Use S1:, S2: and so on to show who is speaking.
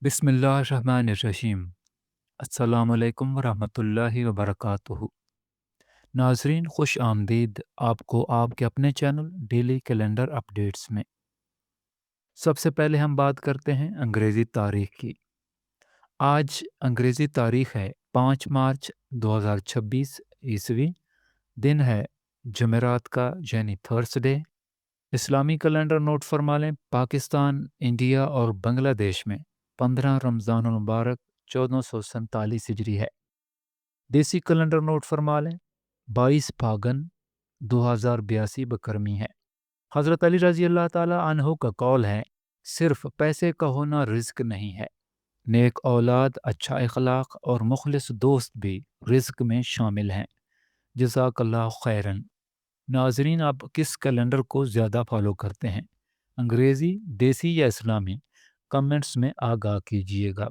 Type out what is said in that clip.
S1: बिस्मिल्लाहिर्रहमानिर्रहीम। अस्सलाम वालेकुम वरहमतुल्लाहि वबरकातुहू। नाजरीन खुश आमदीद आपको आपके अपने चैनल डेली कैलेंडर अपडेट्स में। सबसे पहले हम बात करते हैं अंग्रेज़ी तारीख की। आज अंग्रेज़ी तारीख है 5 मार्च 2026 ईस्वी। दिन है जुमेरात का यानी थर्सडे। इस्लामी कैलेंडर नोट फरमा लें, पाकिस्तान, इंडिया और बांग्लादेश में 15 रमज़ान मुबारक 1447 हिजरी है। देसी कैलेंडर नोट फरमा लें, 22 फागन 2082 बकरमी है। हज़रत अली रज़ी अल्लाह ताला अन्हो का कौल है, सिर्फ पैसे का होना रिज़्क नहीं है, नेक औलाद, अच्छा इखलाक और मुखलिस दोस्त भी रिज़्क में शामिल हैं। जज़ाकल्लाहु खैरन। नाज़रीन, आप किस कैलेंडर को ज़्यादा फॉलो करते हैं, अंग्रेज़ी, देसी या इस्लामी? कमेंट्स में आगाह कीजिएगा।